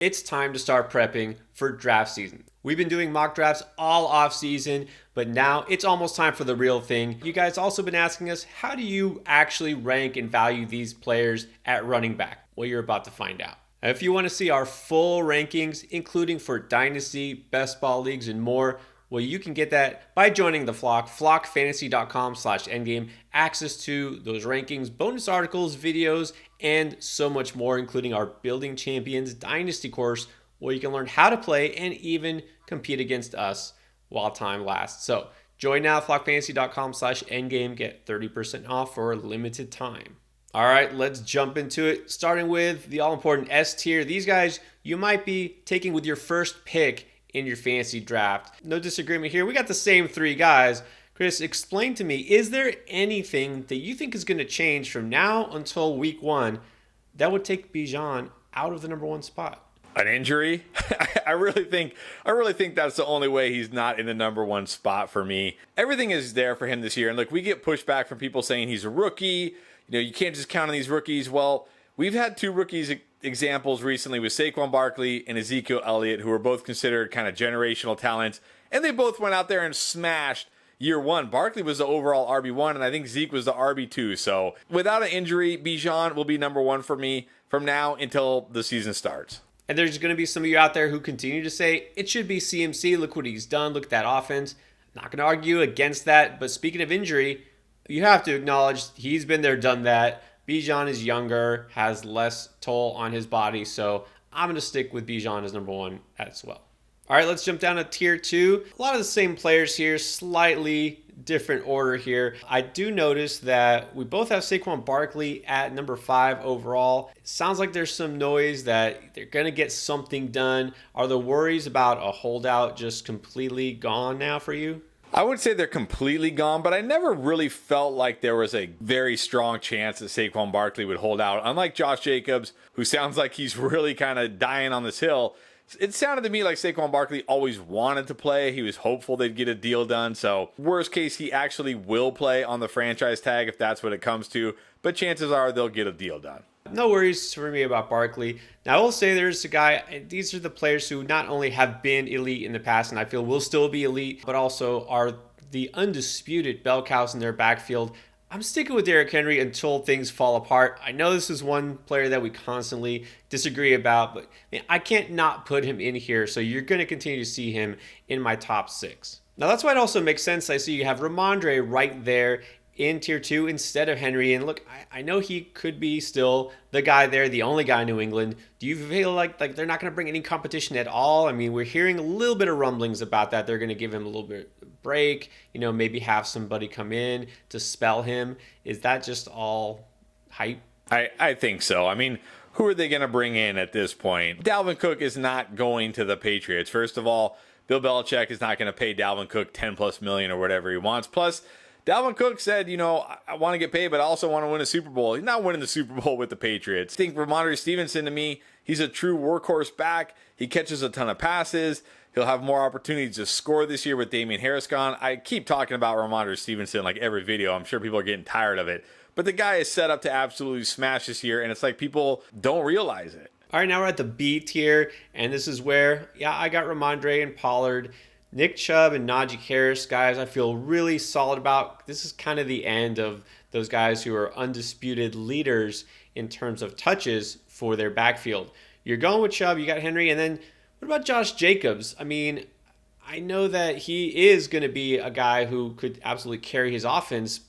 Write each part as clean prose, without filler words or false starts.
It's time to start prepping for draft season. We've been doing mock drafts all off season, but now it's almost time for the real thing. You guys also been asking us, how do you actually rank and value these players at running back? Well, you're about to find out. Now, if you want to see our full rankings, including for dynasty, best ball leagues, and more, well, you can get that by joining the Flock, flockfantasy.com/endgame, access to those rankings, bonus articles, videos, and so much more, including our Building Champions Dynasty course, where you can learn how to play and even compete against us while time lasts. So join now, flockfantasy.com/endgame, get 30% off for a limited time. All right, let's jump into it, starting with the all-important S tier. These guys you might be taking with your first pick in your fantasy draft. No disagreement here. We got the same three guys. Chris, explain to me, is there anything that you think is going to change from now until week one that would take Bijan out of the number one spot? An injury? I really think that's the only way he's not in the number one spot for me. Everything is there for him this year. And look, we get pushback from people saying he's a rookie. You can't just count on these rookies. Well, we've had two rookies examples recently with Saquon Barkley and Ezekiel Elliott, who are both considered kind of generational talents, and they both went out there and smashed year one. Barkley was the overall RB1, and I think Zeke was the RB2. So without an injury, Bijan will be number one for me from now until the season starts. And there's going to be some of you out there who continue to say it should be CMC. Look what he's done. Look at that offense. Not going to argue against that. But speaking of injury, you have to acknowledge he's been there, done that. Bijan is younger, has less toll on his body, so I'm going to stick with Bijan as number one as well. All right, let's jump down to tier two. A lot of the same players here, slightly different order here. I do notice that we both have Saquon Barkley at number 5 overall. It sounds like there's some noise that they're going to get something done. Are the worries about a holdout just completely gone now for you? I would say they're completely gone, but I never really felt like there was a very strong chance that Saquon Barkley would hold out. Unlike Josh Jacobs, who sounds like he's really kind of dying on this hill, it sounded to me like Saquon Barkley always wanted to play. He was hopeful they'd get a deal done. So worst case, he actually will play on the franchise tag if that's what it comes to. But chances are they'll get a deal done. No worries for me about Barkley. Now, I will say there's a guy, these are the players who not only have been elite in the past and I feel will still be elite, but also are the undisputed bell cows in their backfield. I'm sticking with Derrick Henry until things fall apart. I know this is one player that we constantly disagree about, but man, I can't not put him in here, so you're going to continue to see him in my top 6. Now, that's why it also makes sense. I see you have Ramondre right there in tier 2 instead of Henry. And look, I know he could be still the guy there, the only guy in New England. Do you feel like they're not going to bring any competition at all? I mean, we're hearing a little bit of rumblings about that. They're going to give him a little bit of break, maybe have somebody come in to spell him. Is that just all hype? I think so. I mean, who are they going to bring in at this point? Dalvin Cook is not going to the Patriots. First of all, Bill Belichick is not going to pay Dalvin Cook $10+ million or whatever he wants. Plus, Dalvin Cook said, I want to get paid, but I also want to win a Super Bowl. He's not winning the Super Bowl with the Patriots. I think Ramondre Stevenson, to me, he's a true workhorse back. He catches a ton of passes. He'll have more opportunities to score this year with Damian Harris gone. I keep talking about Ramondre Stevenson like every video. I'm sure people are getting tired of it. But the guy is set up to absolutely smash this year, and it's like people don't realize it. All right, now we're at the B tier, and this is where, I got Ramondre and Pollard. Nick Chubb and Najee Harris, guys, I feel really solid about. This is kind of the end of those guys who are undisputed leaders in terms of touches for their backfield. You're going with Chubb, you got Henry, and then what about Josh Jacobs? I mean, I know that he is going to be a guy who could absolutely carry his offense,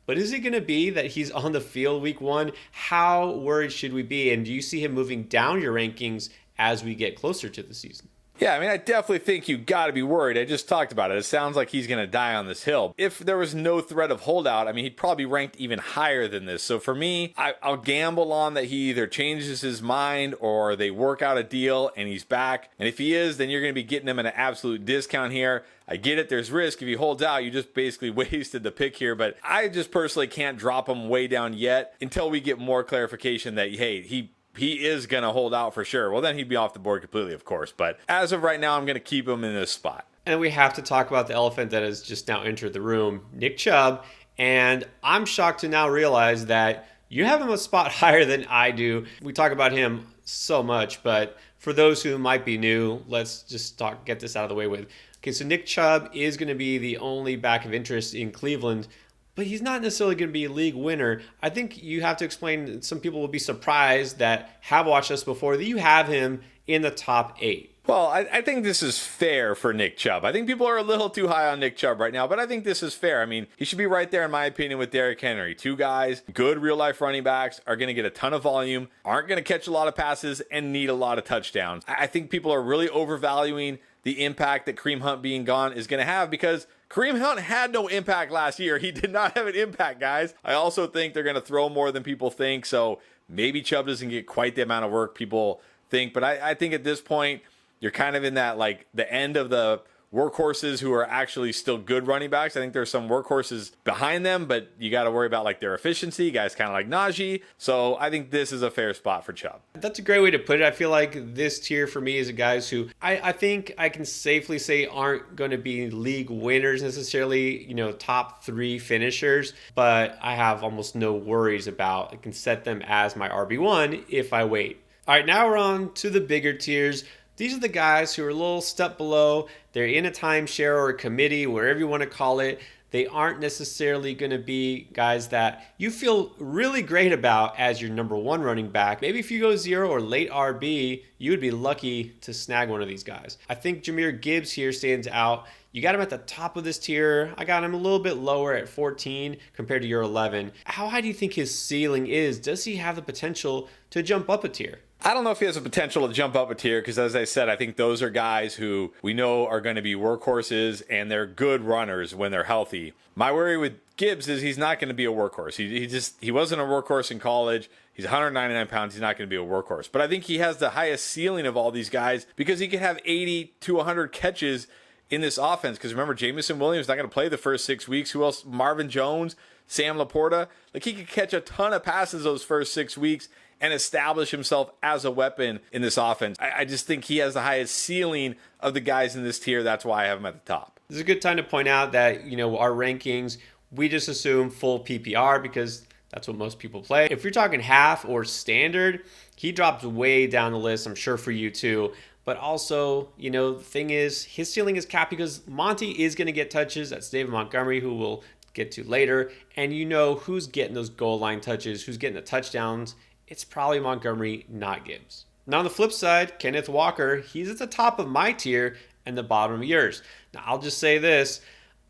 but is it going to be that he's on the field week 1? How worried should we be? And do you see him moving down your rankings as we get closer to the season? Yeah, I mean, I definitely think you got to be worried. I just talked about it. It sounds like he's going to die on this hill. If there was no threat of holdout, I mean, he'd probably be ranked even higher than this. So for me, I'll gamble on that he either changes his mind or they work out a deal and he's back. And if he is, then you're going to be getting him at an absolute discount here. I get it. There's risk. If he holds out, you just basically wasted the pick here. But I just personally can't drop him way down yet until we get more clarification that, hey, he is going to hold out for sure. Well, then he'd be off the board completely, of course. But as of right now, I'm going to keep him in this spot. And we have to talk about the elephant that has just now entered the room, Nick Chubb. And I'm shocked to now realize that you have him a spot higher than I do. We talk about him so much, but For those who might be new, let's just get this out of the way with. Okay, so Nick Chubb is going to be the only back of interest in Cleveland, but he's not necessarily going to be a league winner. I think you have to explain, some people will be surprised that have watched us before, that you have him in the top 8. Well, I think this is fair for Nick Chubb. I think people are a little too high on Nick Chubb right now, but I think this is fair. I mean, he should be right there, in my opinion, with Derrick Henry. Two guys, good real-life running backs, are going to get a ton of volume, aren't going to catch a lot of passes, and need a lot of touchdowns. I think people are really overvaluing the impact that Kareem Hunt being gone is going to have, because Kareem Hunt had no impact last year. He did not have an impact, guys. I also think they're going to throw more than people think, so maybe Chubb doesn't get quite the amount of work people think, but I think at this point, you're kind of in that, like, the end of the workhorses who are actually still good running backs. I think there's some workhorses behind them, but you got to worry about, like, their efficiency. Guys kind of like Najee. So I think this is a fair spot for Chubb. That's a great way to put it. I feel like this tier for me is guys who I think I can safely say aren't going to be league winners necessarily, top 3 finishers, but I have almost no worries about. I can set them as my RB1 if I wait. All right, now we're on to the bigger tiers. These are the guys who are a little step below. They're in a timeshare or a committee, wherever you want to call it. They aren't necessarily going to be guys that you feel really great about as your number 1 running back. Maybe if you go 0 or late RB, you would be lucky to snag one of these guys. I think Jahmyr Gibbs here stands out. You got him at the top of this tier. I got him a little bit lower at 14 compared to your 11. How high do you think his ceiling is? Does he have the potential to jump up a tier? I don't know if he has a potential to jump up a tier because, as I said, I think those are guys who we know are going to be workhorses and they're good runners when they're healthy. My worry with Gibbs is he's not going to be a workhorse. He wasn't a workhorse in college. He's 199 pounds. He's not going to be a workhorse. But I think he has the highest ceiling of all these guys because he could have 80 to 100 catches in this offense. Because remember, Jamison Williams not going to play the first 6 weeks. Who else? Marvin Jones, Sam Laporta. Like, he could catch a ton of passes those first 6 weeks and establish himself as a weapon in this offense. I just think he has the highest ceiling of the guys in this tier. That's why I have him at the top. This is a good time to point out that, our rankings, we just assume full PPR because that's what most people play. If you're talking half or standard, he drops way down the list, I'm sure for you too. But also, the thing is, his ceiling is capped because Monty is going to get touches. That's David Montgomery, who we'll get to later. And who's getting those goal line touches, who's getting the touchdowns. It's probably Montgomery, not Gibbs. Now on the flip side, Kenneth Walker, he's at the top of my tier and the bottom of yours. Now I'll just say this,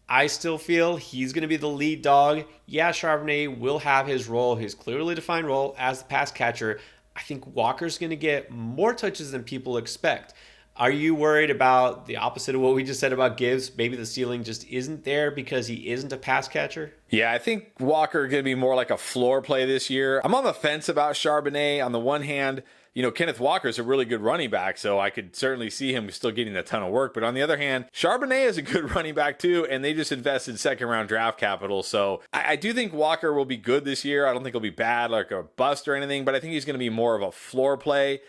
I still feel he's going to be the lead dog. Yeah, Charbonnet will have his role, his clearly defined role as the pass catcher. I think Walker's going to get more touches than people expect. Are you worried about the opposite of what we just said about Gibbs? Maybe the ceiling just isn't there because he isn't a pass catcher? Yeah, I think Walker going to be more like a floor play this year. I'm on the fence about Charbonnet. On the one hand, Kenneth Walker is a really good running back, so I could certainly see him still getting a ton of work. But on the other hand, Charbonnet is a good running back too, and they just invested second-round draft capital. So I do think Walker will be good this year. I don't think he'll be bad, like a bust or anything, but I think he's going to be more of a floor play.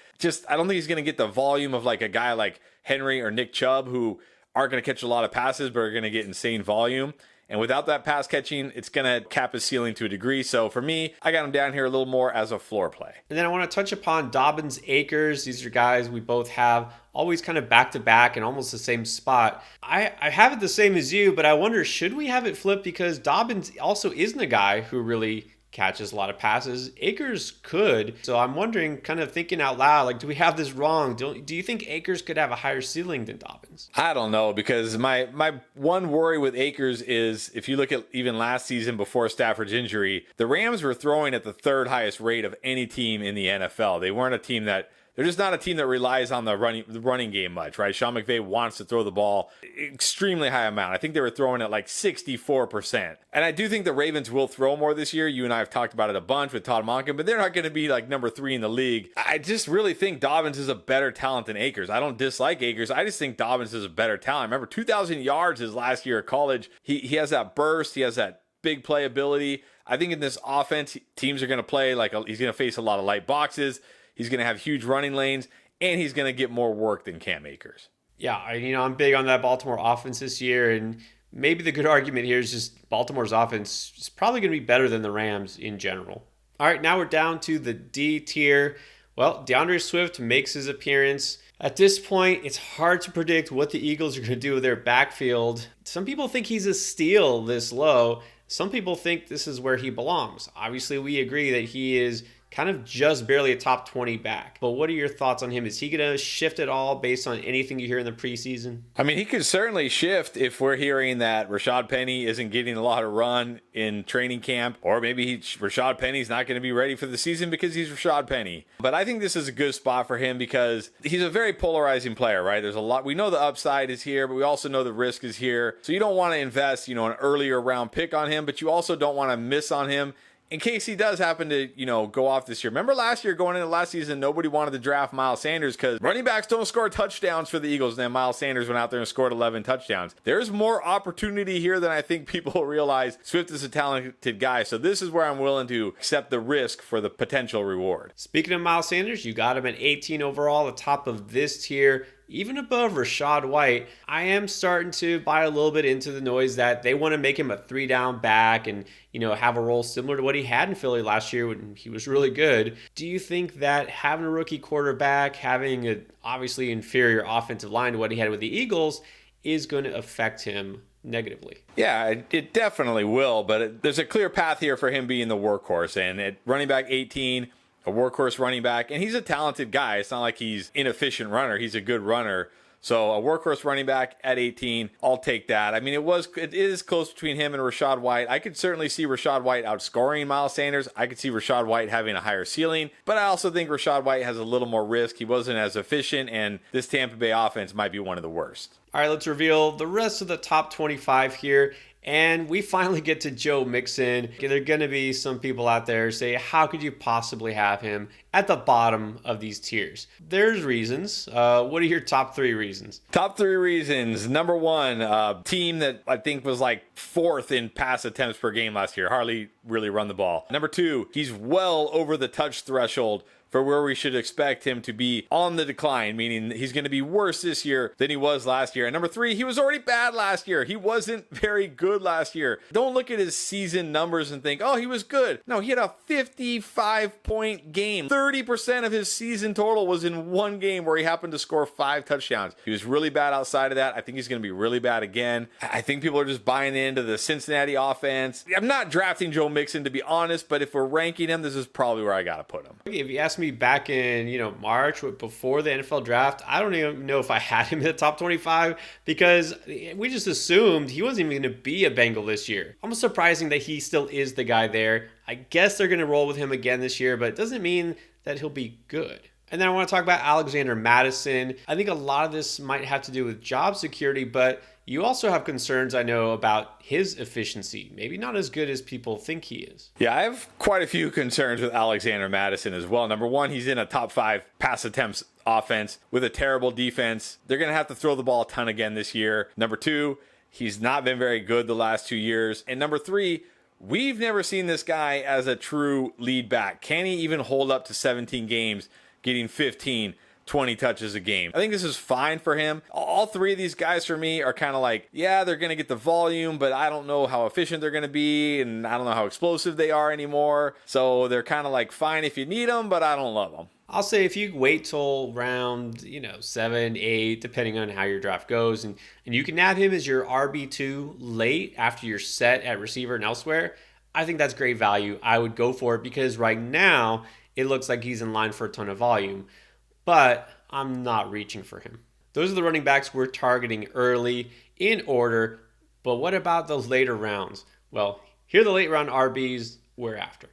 I don't think he's going to get the volume of like a guy like Henry or Nick Chubb, who aren't going to catch a lot of passes, but are going to get insane volume. And without that pass catching, it's going to cap his ceiling to a degree. So for me, I got him down here a little more as a floor play. And then I want to touch upon Dobbins, Akers. These are guys we both have always kind of back to back and almost the same spot. I have it the same as you, but I wonder, should we have it flipped? Because Dobbins also isn't a guy who really catches a lot of passes. Akers could. So I'm wondering, kind of thinking out loud, like, do we have this wrong? Do you think Akers could have a higher ceiling than Dobbins? I don't know, because my one worry with Akers is if you look at even last season before Stafford's injury, the Rams were throwing at the 3rd highest rate of any team in the NFL. They weren't a team that they're just not a team that relies on the running game much, right? Sean McVay wants to throw the ball extremely high amount. I think they were throwing at like 64%. And I do think the Ravens will throw more this year. You and I have talked about it a bunch with Todd Monken, but they're not going to be like number 3 in the league. I just really think Dobbins is a better talent than Akers. I don't dislike Akers. I just think Dobbins is a better talent. Remember, 2,000 yards his last year at college. He has that burst. He has that big playability. I think in this offense, teams are going to play he's going to face a lot of light boxes. He's going to have huge running lanes, and he's going to get more work than Cam Akers. Yeah, I'm big on that Baltimore offense this year, and maybe the good argument here is just Baltimore's offense is probably going to be better than the Rams in general. All right, now we're down to the D tier. Well, DeAndre Swift makes his appearance. At this point, it's hard to predict what the Eagles are going to do with their backfield. Some people think he's a steal this low. Some people think this is where he belongs. Obviously, we agree that he is kind of just barely a top 20 back. But what are your thoughts on him? Is he going to shift at all based on anything you hear in the preseason? I mean, he could certainly shift if we're hearing that Rashad Penny isn't getting a lot of run in training camp, or maybe Rashad Penny's not going to be ready for the season because he's Rashad Penny. But I think this is a good spot for him because he's a very polarizing player, right? There's a lot. We know the upside is here, but we also know the risk is here. So you don't want to invest, an earlier round pick on him, but you also don't want to miss on him in case he does happen to, go off this year. Remember last year, going into last season, nobody wanted to draft Miles Sanders because running backs don't score touchdowns for the Eagles. And then Miles Sanders went out there and scored 11 touchdowns. There's more opportunity here than I think people realize. Swift is a talented guy, so this is where I'm willing to accept the risk for the potential reward. Speaking of Miles Sanders, you got him at 18 overall, the top of this tier. Even above Rachaad White, I am starting to buy a little bit into the noise that they want to make him a 3-down back and, have a role similar to what he had in Philly last year when he was really good. Do you think that having a rookie quarterback, having an obviously inferior offensive line to what he had with the Eagles is going to affect him negatively? Yeah, it definitely will, but there's a clear path here for him being the workhorse. And at running back 18, a workhorse running back, and he's a talented guy. It's not like he's inefficient runner. He's a good runner. So a workhorse running back at 18, I'll take that. I mean, it is close between him and Rachaad White. I could certainly see Rachaad White outscoring Miles Sanders. I could see Rachaad White having a higher ceiling, but I also think Rachaad White has a little more risk. He wasn't as efficient, and this Tampa Bay offense might be one of the worst. All right, let's reveal the rest of the top 25 here. And we finally get to Joe Mixon. There are going to be some people out there say, how could you possibly have him at the bottom of these tiers? There's reasons. What are your top 3 reasons? Top 3 reasons. Number 1, team that I think was like 4th in pass attempts per game last year. Hardly really run the ball. Number 2, he's well over the touch threshold for where we should expect him to be on the decline, meaning he's going to be worse this year than he was last year. And number 3, he was already bad last year. He wasn't very good last year. Don't look at his season numbers and think, oh, he was good. No, he had a 55-point game. 30% of his season total was in one game where he happened to score 5 touchdowns. He was really bad outside of that. I think he's going to be really bad again. I think people are just buying into the Cincinnati offense. I'm not drafting Joe Mixon, to be honest, but if we're ranking him, this is probably where I got to put him. If you ask me back in March before the NFL draft, I don't even know if I had him in the top 25 because we just assumed he wasn't even going to be a Bengal this year. Almost surprising that he still is the guy there. I guess they're going to roll with him again this year, but it doesn't mean that he'll be good. And then I want to talk about Alexander Mattison. I think a lot of this might have to do with job security, but you also have concerns, I know, about his efficiency. Maybe not as good as people think he is. Yeah, I have quite a few concerns with Alexander Mattison as well. Number 1, he's in a top 5 pass attempts offense with a terrible defense. They're going to have to throw the ball a ton again this year. Number 2, he's not been very good the last 2 years. And number 3, we've never seen this guy as a true lead back. Can he even hold up to 17 games, getting 15, 20 touches a game? I think this is fine for him. All 3 of these guys for me are kind of like, yeah, they're going to get the volume, but I don't know how efficient they're going to be, and I don't know how explosive they are anymore. So they're kind of like fine if you need them, but I don't love them. I'll say if you wait till round, 7, 8, depending on how your draft goes, and you can nab him as your RB2 late after you're set at receiver and elsewhere, I think that's great value. I would go for it because right now it looks like he's in line for a ton of volume, but I'm not reaching for him. Those are the running backs we're targeting early in order, but what about those later rounds? Well, here are the late round RBs we're after.